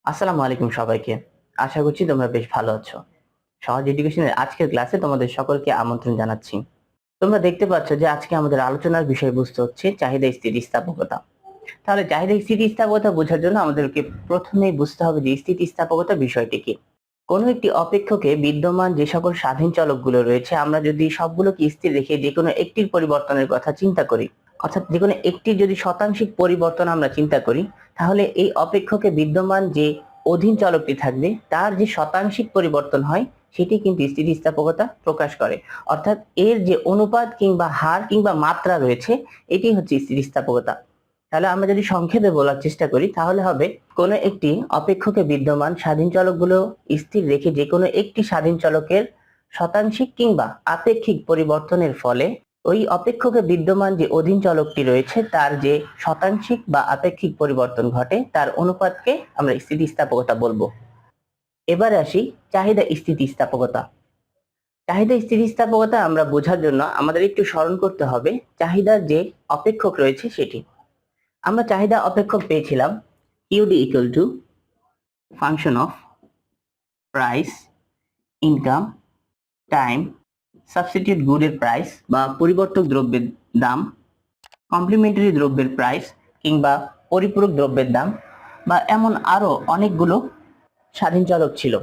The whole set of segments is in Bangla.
আসসালামু আলাইকুম সবাইকে। আশা করছি তোমরা বেশ ভালো আছো। সহজ এডুকেশনের আজকের ক্লাসে তোমাদের সকলকে আমন্ত্রণ জানাচ্ছি। তোমরা দেখতে পাচ্ছ যে আজকে আমাদের আলোচনার বিষয়বস্তু হচ্ছে চাহিদা স্থিতিস্থাপকতা। তাহলে চাহিদা স্থিতিস্থাপকতা বোঝার জন্য আমাদেরকে প্রথমেই বুঝতে হবে যে স্থিতিস্থাপকতা বিষয়টি কি। কোনো একটি অপেক্ষকে বিদ্যমান যে সকল স্বাধীন চলকগুলো রয়েছে আমরা যদি সবগুলোকে স্থির রেখে যে কোনো একটির পরিবর্তনের কথা চিন্তা করি, অর্থাৎ যে কোনো একটির যদি শতাংশিক পরিবর্তন আমরা চিন্তা করি, তাহলে এই অপেক্ষকে বিদ্যমান যে অধীন চলকটি থাকবে তার যে শতাংশিক পরিবর্তন হয় সেটি কিন্তু স্থিতিস্থাপকতা প্রকাশ করে। অর্থাৎ এর যে অনুপাত কিংবা হার কিংবা মাত্রা রয়েছে এটি হচ্ছে স্থিতিস্থাপকতা। তাহলে আমরা যদি সংক্ষেপে বলার চেষ্টা করি তাহলে হবে কোনো একটি অপেক্ষকে বিদ্যমান স্বাধীন চলকগুলো স্থির রেখে যে কোনো একটি স্বাধীন চলকের শতাংশিক কিংবা আপেক্ষিক পরিবর্তনের ফলে ওই অপেক্ষকে বিদ্যমান যে অধীন চলকটি রয়েছে তার যে শতাংশিক বা আপেক্ষিক পরিবর্তন ঘটে তার অনুপাতকে আমরা স্থিতিস্থাপকতা বলবো। এবারে আসি চাহিদা স্থিতিস্থাপকতা। চাহিদা স্থিতিস্থাপকতা আমরা বোঝার জন্য আমাদের একটু স্মরণ করতে হবে চাহিদার যে অপেক্ষক রয়েছে সেটি। আমরা চাহিদা অপেক্ষক পেয়েছিলাম ইউডি equal to function of price, income, time, substitute গুডের প্রাইস বা পরিবর্তক দ্রব্যের দাম, কমপ্লিমেন্টারি দ্রব্যের প্রাইস কিংবা পরিপূরক দ্রব্যের দাম, বা এমন আরো অনেকগুলো স্বাধীন চলক ছিল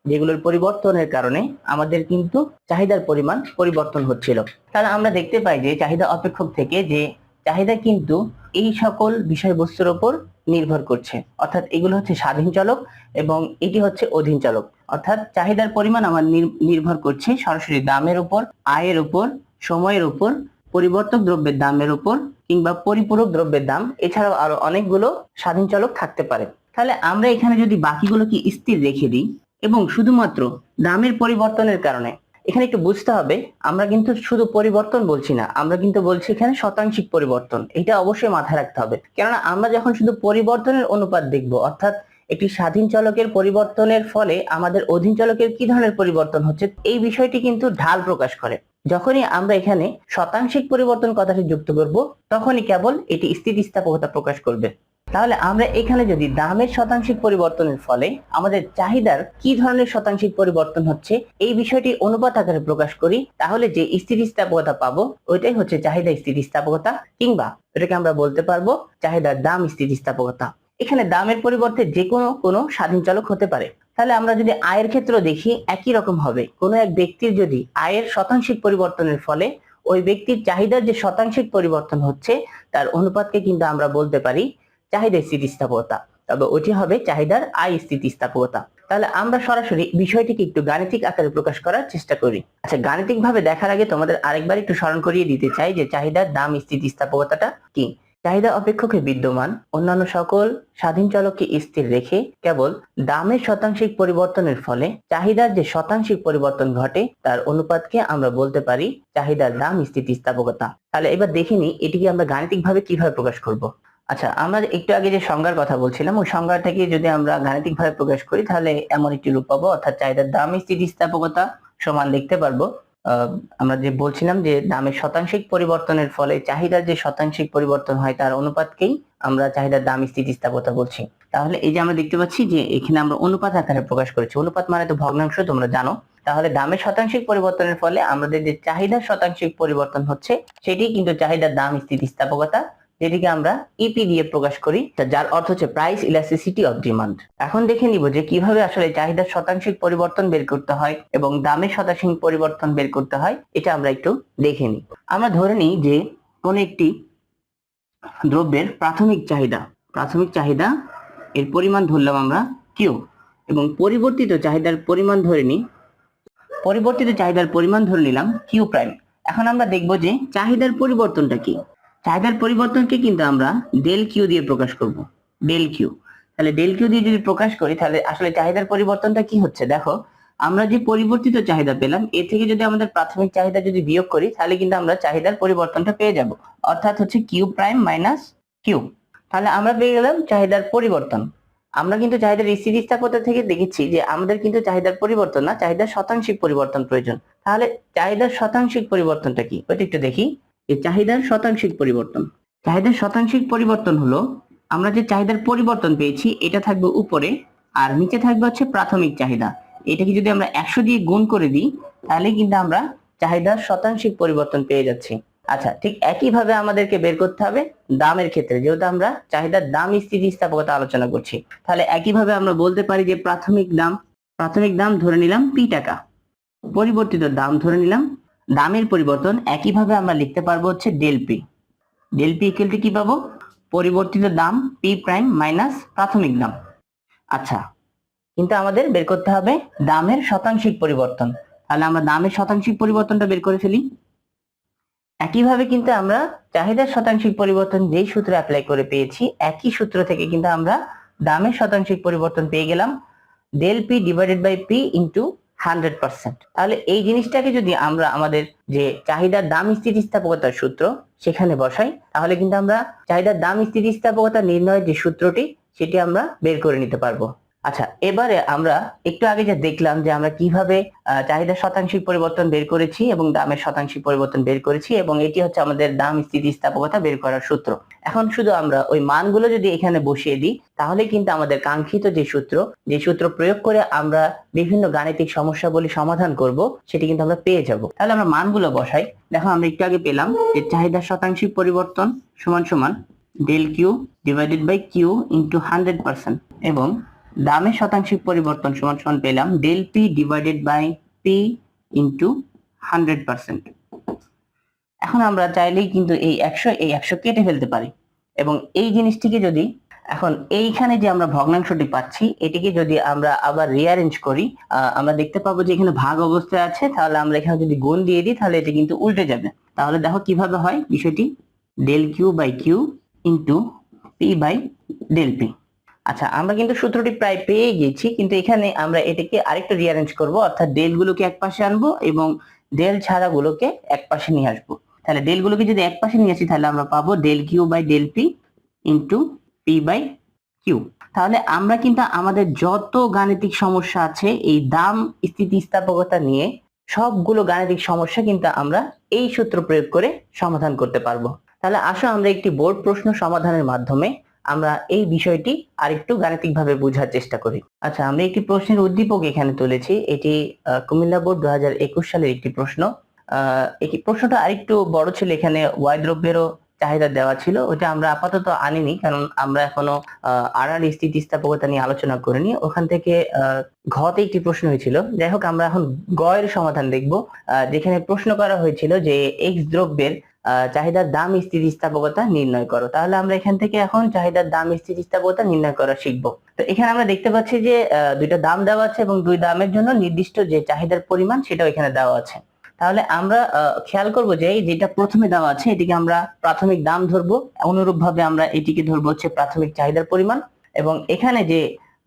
যেগুলোর পরিবর্তনের কারণে আমাদের কিন্তু চাহিদার পরিমাণ পরিবর্তন হচ্ছিল। তাহলে আমরা দেখতে পাই যে চাহিদা অপেক্ষক থেকে যে চাহিদা কিন্তু এই সকল বিষয়বস্তুর উপর নির্ভর করছে, অর্থাৎ এগুলো হচ্ছে স্বাধীন চলক এবং এটি হচ্ছে অধীন চলক। অর্থাৎ চাহিদার পরিমাণ আমার নির্ভর করছে সরাসরি দামের উপর, আয়ের উপর, সময়ের উপর, পরিবর্তক দ্রব্যের দামের উপর কিংবা পরিপূরক দ্রব্যের দাম, এছাড়াও আরো অনেকগুলো স্বাধীন চলক থাকতে পারে। তাহলে আমরা এখানে যদি বাকিগুলোকে স্থির রেখে দিই এবং শুধুমাত্র দামের পরিবর্তনের কারণে, এখানে একটু বুঝতে হবে আমরা কিন্তু শুধু পরিবর্তন বলছি না, আমরা কিন্তু বলছি এখানে শতাংশিক পরিবর্তন। এটা অবশ্যই মাথায় রাখতে হবে, কেননা আমরা যখন শুধু পরিবর্তনের অনুপাত দেখব, অর্থাৎ একটি স্বাধীন চলকের পরিবর্তনের ফলে আমাদের অধীন চলকের কি ধরনের পরিবর্তন হচ্ছে এই বিষয়টি কিন্তু ঢাল প্রকাশ করে। যখনই আমরা এখানে শতাংশিক পরিবর্তন কথাটি যুক্ত করব তখনই কেবল এটি স্থিতিস্থাপকতা প্রকাশ করবে। তাহলে আমরা এখানে যদি দামের শতাংশিক পরিবর্তনের ফলে আমাদের চাহিদার কি ধরনের শতাংশিক পরিবর্তন হচ্ছে এই বিষয়টি অনুপাত আকারে প্রকাশ করি, তাহলে যে স্থিতিস্থাপকতা পাবো ওইটাই হচ্ছে চাহিদা স্থিতিস্থাপকতা, কিংবা এটাকে আমরা বলতে পারবো চাহিদার দাম স্থিতিস্থাপকতা। এখানে দামের পরিবর্তে যে কোনো স্বাধীন চলক হতে পারে। তাহলে আমরা যদি আয়ের ক্ষেত্র দেখি একই রকম হবে। কোনো এক ব্যক্তির যদি আয়ের শতাংশিক পরিবর্তনের ফলে ওই ব্যক্তির চাহিদার যে শতাংশিক পরিবর্তন হচ্ছে তার অনুপাতকে কিন্তু আমরা বলতে পারি চাহিদা স্থিতিস্থাপকতা, তবে ওটি হবে চাহিদার আয় স্থিতিস্থাপকতা। তাহলে আমরা সরাসরি বিষয়টিকে একটু গাণিতিক আকারে প্রকাশ করার চেষ্টা করি। আচ্ছা, গাণিতিক ভাবে দেখার আগে তোমাদের আরেকবার একটু স্মরণ করিয়ে দিতে চাই যে চাহিদার দাম স্থিতিস্থাপকতাটা কি। চাহিদা অপেক্ষকে বিদ্যমান অন্যান্য সকল স্বাধীন চলককে স্থির রেখে কেবল দামের শতাংশিক পরিবর্তনের ফলে চাহিদার যে শতাংশিক পরিবর্তন ঘটে তার অনুপাতকে আমরা বলতে পারি চাহিদার দাম স্থিতিস্থাপকতা। তাহলে এবার দেখে নিই এটিকে আমরা গাণিতিক ভাবে কিভাবে প্রকাশ করব। আচ্ছা, আমরা একটু আগে যে সংজ্ঞার কথা বলছিলাম ওই সংজ্ঞাটাকে যদি আমরা গাণিতিক ভাবে প্রকাশ করি তাহলে এমন একটি রূপ পাবো, অর্থাৎ চাহিদার দাম স্থিতিস্থাপকতা সমান লিখতে পারবো আমরা যে বলছিলাম যে দামের শতাংশিক পরিবর্তনের ফলে চাহিদার যে শতাংশিক পরিবর্তন হয় তার অনুপাতকেই আমরা চাহিদার দাম স্থিতিস্থাপকতা বলছি। তাহলে এই যে আমরা দেখতে পাচ্ছি যে এখানে আমরা অনুপাত আকারে প্রকাশ করেছি, অনুপাত মানে তো ভগ্নাংশ, তোমরা জানো। তাহলে দামের শতাংশিক পরিবর্তনের ফলে আমাদের যে চাহিদার শতাংশিক পরিবর্তন হচ্ছে সেটি কিন্তু চাহিদার দাম স্থিতিস্থাপকতা, যেটিকে আমরা ইপি দিয়ে প্রকাশ করি, যার অর্থ হচ্ছে প্রাইস ইলাস্টিসিটি অফ ডিমান্ড। এখন দেখে নিব যে কিভাবে আসলে চাহিদার শতাংশিক পরিবর্তন বের করতে হয় এবং দামের শতাংশিক পরিবর্তন বের করতে হয়, এটা আমরা একটু দেখে নিই। আমরা ধরে নিই যে কোন একটি দ্রব্যের প্রাথমিক চাহিদা এর পরিমাণ ধরলাম আমরা কিউ, এবং পরিবর্তিত চাহিদার পরিমাণ ধরে নিলাম কিউ প্রাইম। এখন আমরা দেখব যে চাহিদার পরিবর্তনটা কি। চাহিদার পরিবর্তনকে কিন্তু আমরা ডেল কিউ দিয়ে প্রকাশ করব, ডেল কিউ। তাহলে ডেল কিউ দিয়ে যদি প্রকাশ করি তাহলে আসলে চাহিদার পরিবর্তনটা কি হচ্ছে দেখো, আমরা যে পরিবর্তিত চাহিদা পেলাম এ থেকে যদি আমাদের প্রাথমিক চাহিদা যদি বিয়োগ করি তাহলে কিন্তু আমরা চাহিদার পরিবর্তনটা পেয়ে যাব, অর্থাৎ হচ্ছে কিউ প্রাইম মাইনাস কিউ। তাহলে আমরা পেয়ে গেলাম চাহিদার পরিবর্তন। আমরা কিন্তু চাহিদার স্থিতিস্থাপকতা থেকে দেখেছি যে আমাদের কিন্তু চাহিদার পরিবর্তন না, চাহিদার শতাংশিক পরিবর্তন প্রয়োজন। তাহলে চাহিদার শতাংশিক পরিবর্তনটা কি ওটা একটু দেখি। এই চাহিদার শতাংশিক পরিবর্তন হলো আমরা যে চাহিদার পরিবর্তন পেয়েছি এটা থাকবে উপরে আর নিচে থাকবে হচ্ছে প্রাথমিক চাহিদা। এটাকে যদি আমরা 100 দিয়ে গুণ করে দিই তাহলে কিন্তু আমরা চাহিদার শতাংশিক পরিবর্তন পেয়ে যাচ্ছি। আচ্ছা, ঠিক একইভাবে আমাদেরকে বের করতে হবে দামের ক্ষেত্রে, যেহেতু আমরা চাহিদার দাম স্থিতিস্থাপকতা আলোচনা করছি। তাহলে একইভাবে আমরা বলতে পারি যে প্রাথমিক দাম ধরে নিলাম পি টাকা, পরিবর্তিত দাম ধরে নিলাম, দামের পরিবর্তন একইভাবে আমরা লিখতে পারবো হচ্ছে ডেল পি ইকুয়াল টু কি পাবো, পরিবর্তিত দাম পি প্রাইম মাইনাস প্রাথমিক দাম। আচ্ছা, কিন্তু আমাদের বের করতে হবে দামের শতাংশিক পরিবর্তন। তাহলে আমরা দামের শতাংশিক পরিবর্তনটা বের করে ফেলি। একইভাবে কিন্তু আমরা চাহিদার শতাংশিক পরিবর্তন যেই সূত্র অ্যাপ্লাই করে পেয়েছি, একই সূত্র থেকে কিন্তু আমরা দামের শতাংশিক পরিবর্তন পেয়ে গেলাম del P divided by P into 100%। তাহলে এই জিনিসটাকে যদি আমরা আমাদের যে চাহিদার দাম স্থিতিস্থাপকতার সূত্র সেখানে বসাই, তাহলে কিন্তু আমরা চাহিদার দাম স্থিতিস্থাপকতা নির্ণয়ের যে সূত্রটি সেটি আমরা বের করে নিতে পারবো। আচ্ছা, এবারে আমরা একটু আগে যে দেখলাম যে আমরা কিভাবে চাহিদার শতাংশিক পরিবর্তন বের করেছি এবং দামের শতাংশিক পরিবর্তন বের করেছি, এবং এটি হচ্ছে আমাদের দাম স্থিতিস্থাপকতা বের করার সূত্র। এখন শুধু আমরা ওই মানগুলো যদি এখানে বসিয়ে দিই তাহলে কিন্তু আমাদের কাঙ্ক্ষিত যে সূত্র প্রয়োগ করে আমরা বিভিন্ন গাণিতিক সমস্যাগুলি সমাধান করব সেটি কিন্তু আমরা পেয়ে যাব। তাহলে আমরা মানগুলো বসাই। দেখো, আমরা একটু আগে পেলাম যে চাহিদার শতাংশিক পরিবর্তন সমান সমান del Q divided by Q into 100%, এবং দামের শতাংশিক পরিবর্তন সমান সমান পেলাম del P divided by P into 100%। এখন আমরা চাইলেই কিন্তু এই 100 কেটে ফেলতে পারি, এবং এই জিনিসটিকে যদি এখন এইখানে যে আমরা ভগ্নাংশটি পাচ্ছি এটিকে যদি আমরা আবার রিঅ্যারেঞ্জ করি, আমরা দেখতে পাবো যে এখানে ভাগ অবস্থায় আছে। তাহলে আমরা এখানে যদি গুণ দিয়ে দিই তাহলে এটি কিন্তু উল্টে যাবে। তাহলে দেখো কিভাবে হয় বিষয়টি, del Q by Q into P by del P. আচ্ছা, আমরা কিন্তু সূত্রটি প্রায় পেয়ে গেছি, কিন্তু এখানে আমরা এটাকে আরেকটু রিঅ্যারেঞ্জ করব, অর্থাৎ ডেল গুলোকে এক পাশে আনবো এবং ডেল ছাড়া গুলোকে এক পাশে নিয়ে আসবো। তাহলে ডেল গুলোকে যদি এক পাশে নিয়ে আসি তাহলে আমরা পাবো del Q by del P into P by Q. তাহলে আমরা কিন্তু আমাদের যত গাণিতিক সমস্যা আছে এই দাম স্থিতিস্থাপকতা নিয়ে সবগুলো গাণিতিক সমস্যা কিন্তু আমরা এই সূত্র প্রয়োগ করে সমাধান করতে পারবো। তাহলে আসো আমরা একটি বোর্ড প্রশ্ন সমাধানের মাধ্যমে আমরা এই বিষয়টি আরেকটু গাণিতিকভাবে বোঝার চেষ্টা করি। আচ্ছা, আমরা একটি প্রশ্নের উদ্দীপক এখানে তুলেছি। এটি কুমিল্লা বোর্ড 2021 সালের একটি প্রশ্ন। এই প্রশ্নটা আরেকটু বড় ছিল, এখানে ওয়াই দ্রব্যেরও চাহিদা দেওয়া ছিল, ওটা আমরা আপাতত আনিনি কারণ আমরা এখনো আর স্থিতিস্থাপকতা নিয়ে আলোচনা করিনি। ওখান থেকে ঘতে একটি প্রশ্ন হয়েছিল। যাই হোক, আমরা এখন গ এর সমাধান দেখব, যেখানে প্রশ্ন করা হয়েছিল যে এক্স দ্রব্যের চাহিদার দাম স্থিতিস্থাপকতা নির্ণয় করো। তাহলে আমরা এখান থেকে এখন চাহিদার দাম স্থিতিস্থাপকতা নির্ণয় করা শিখবো। তো এখানে আমরা দেখতে পাচ্ছি যে দুইটা দাম দেওয়া আছে এবং দুই দামের জন্য নির্দিষ্ট যে চাহিদার পরিমাণ সেটাও এখানে দেওয়া আছে। তাহলে আমরা খেয়াল করব যে যেটা প্রথমে দেওয়া আছে এটিকে আমরা প্রাথমিক দাম ধরবো, অনুরূপ ভাবে আমরা এটিকে ধরবো হচ্ছে প্রাথমিক চাহিদার পরিমাণ, এবং এখানে যে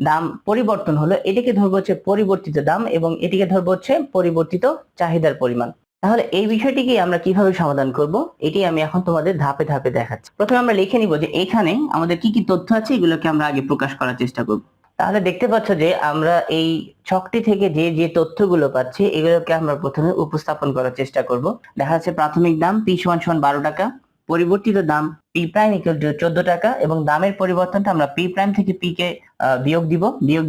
দাম পরিবর্তন হলো এটিকে ধরবো হচ্ছে পরিবর্তিত দাম, এবং এটিকে ধরবো হচ্ছে পরিবর্তিত চাহিদার পরিমাণ। তাহলে এই বিষয়টিকে আমরা কিভাবে সমাধান করব এটি আমি এখন তোমাদের ধাপে ধাপে দেখাচ্ছি। প্রথমে আমরা লিখে নিব যে এখানে আমাদের কি কি তথ্য আছে এগুলোকে আমরা আগে প্রকাশ করার চেষ্টা করব। তাহলে দেখতে পাচ্ছ যে আমরা এই ছকটি থেকে যে যে তথ্যগুলো পাচ্ছি এগুলোকে আমরা প্রথমে উপস্থাপন করার চেষ্টা করব। দেখা যাচ্ছে প্রাথমিক দাম পি সমান সমান 12 টাকা, পরিবর্তিত দাম পি প্রাইম ইকুয়াল টু 14 টাকা, এবং দামের পরিবর্তনটা আমরা পি প্রাইম থেকে পি কে বিয়োগ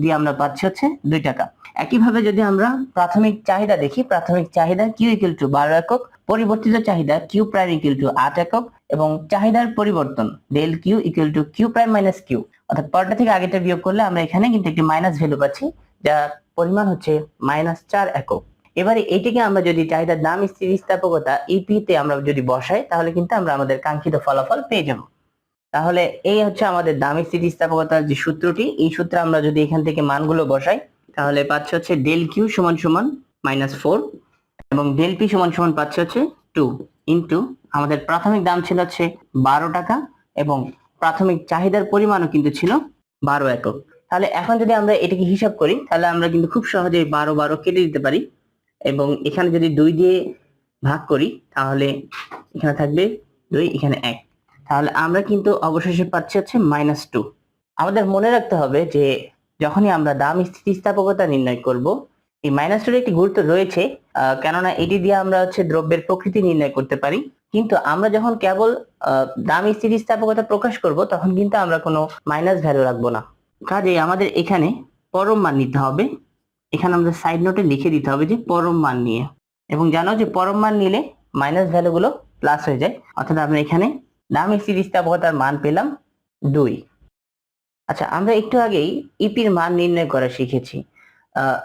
দিয়ে আমরা পাচ্ছি হচ্ছে 2 টাকা। একইভাবে যদি আমরা প্রাথমিক চাহিদা দেখি, প্রাথমিক চাহিদা কিউ ইকুয়াল টু 12 একক, পরিবর্তিত চাহিদা কিউ প্রাইম ইকুয়াল টু 8 একক, এবং চাহিদার পরিবর্তন del Q equal to Q prime minus Q, অর্থাৎ পরটা থেকে আগেটা বিয়োগ করলে আমরা এখানে কিন্তু একটি মাইনাস ভ্যালু পাচ্ছি যার পরিমাণ হচ্ছে -4 একক। এবারে এটিকে আমরা যদি চাহিদার দাম স্থিতিস্থাপকতা ইপি তে আমরা যদি বসাই তাহলে কিন্তু আমরা আমাদের কাঙ্ক্ষিত ফলাফল পেয়ে যাব। তাহলে এই হচ্ছে আমাদের দাম স্থিতিস্থাপকতার যে সূত্রটি, এই সূত্রে আমরা যদি এখান থেকে মানগুলো বসাই তাহলে পাচ্ছি হচ্ছে ডেল কিউ সমান সমান -4 এবং ডেল পি সমান সমান পাচ্ছি হচ্ছে 2 ইন্টু আমাদের প্রাথমিক দাম ছিল হচ্ছে 12 টাকা এবং প্রাথমিক চাহিদার পরিমাণও কিন্তু ছিল 12 একক। তাহলে এখন যদি আমরা এটাকে হিসাব করি তাহলে আমরা কিন্তু খুব সহজেই 12 কেটে দিতে পারি, এবং এখানে যদি 2 দিয়ে ভাগ করি তাহলে এখানে থাকবে 2, এখানে 1, তাহলে আমরা কিন্তু অবশেষে পাচ্ছি হচ্ছে -2। আমাদের মনে রাখতে হবে যে যখনই আমরা দাম স্থিতিস্থাপকতা নির্ণয় করব এই -2 এর একটি গুরুত্ব রয়েছে, কেননা এটি দিয়ে আমরা হচ্ছে দ্রব্যের প্রকৃতি নির্ণয় করতে পারি। কিন্তু আমরা যখন কেবল দাম স্থিতিস্থাপকতা প্রকাশ করব তখন কিন্তু আমরা কোনো মাইনাস ভ্যালু রাখবো না। কাজেই আমাদের এখানে পরম মান নিতে হবে। এখানে আমাদের সাইড নোটে লিখে দিতে হবে যে পরম মান নিয়ে, এবং জানো যে পরম মান নিলে মাইনাস ভ্যালু গুলো প্লাস হয়ে যায়, অর্থাৎ আমরা এখানে দাম স্থিতিস্থাপকতার মান পেলাম 2। আচ্ছা, আমরা একটু আগেই ইপির মান নির্ণয় করা শিখেছি।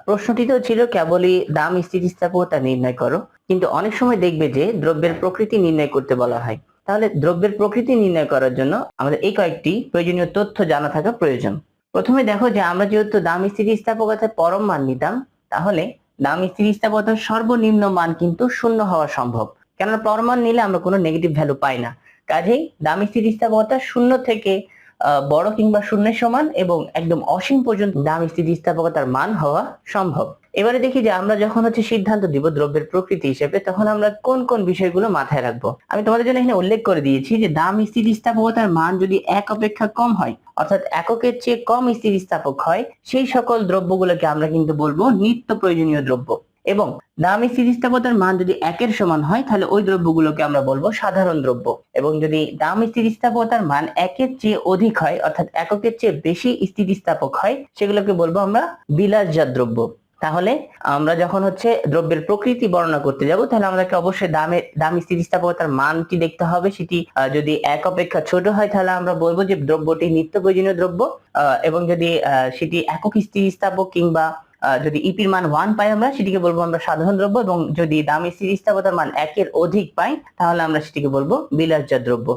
প্রশ্নটিতেও ছিল কেবলই দাম স্থিতিস্থাপকতা নির্ণয় করো, কিন্তু অনেক সময় দেখবে যে দ্রব্যের প্রকৃতি নির্ণয় করতে বলা হয়। তাহলে দ্রব্যের প্রকৃতি নির্ণয় করার জন্য আমাদের এই কয়েকটি প্রয়োজনীয় তথ্য জানা থাকা প্রয়োজন। প্রথমে দেখো যে আমরা যেহেতু দাম স্থিতিস্থাপকতার পরম মান নিতাম, তাহলে দাম স্থিতিস্থাপকতার সর্বনিম্ন মান কিন্তু 0 হওয়া সম্ভব, কেননা পরম মান নিলে আমরা কোনো নেগেটিভ ভ্যালু পাই না। কাজেই দাম স্থিতিস্থাপকতা 0 থেকে বড় কিংবা শূন্যের সমান এবং একদম অসীম পর্যন্ত দাম স্থিতিস্থাপকতার মান হওয়া সম্ভব। এবারে দেখি যে আমরা যখন সিদ্ধান্ত দিব দ্রব্যের প্রকৃতি হিসেবে, তখন আমরা কোন কোন বিষয়গুলো মাথায় রাখবো। আমি তোমাদের জন্য এখানে উল্লেখ করে দিয়েছি যে দাম স্থিতিস্থাপকতার মান যদি 1 অপেক্ষা কম হয়, অর্থাৎ এককের চেয়ে কম স্থিতিস্থাপক হয়, সেই সকল দ্রব্যগুলোকে আমরা কিন্তু বলবো নিত্য প্রয়োজনীয় দ্রব্য। এবং দাম স্থিতিস্থাপকতার মান যদি 1-এর সমান হয়, তাহলে ওই দ্রব্যগুলোকে আমরা বলবো সাধারণ দ্রব্য। এবং যদি দাম স্থিতিস্থাপকতার মান 1-এর চেয়ে অধিক হয়, অর্থাৎ এককের চেয়ে বেশি স্থিতিস্থাপক হয়, সেগুলোকে বলবো আমরা বিলাসজাত দ্রব্য। তাহলে আমরা যখন দ্রব্যের প্রকৃতি বর্ণনা করতে যাব, তাহলে আমাদেরকে অবশ্যই দাম স্থিতিস্থাপকতার মানটি দেখতে হবে। সেটি যদি 1 অপেক্ষা ছোট হয়, তাহলে আমরা বলবো যে দ্রব্যটি নিত্য প্রয়োজনীয় দ্রব্য। এবং যদি সেটি একক স্থিতিস্থাপক কিংবা যদি ইপির মান 1 পাই, আমরা সেটিকে বলবো আমরা সাধারণ দ্রব্য। এবং যদি দাম স্থিতিস্থাপকতার মান 1-এর অধিক পাই, তাহলে আমরা সেটিকে বলবো বিলাসজাত দ্রব্য।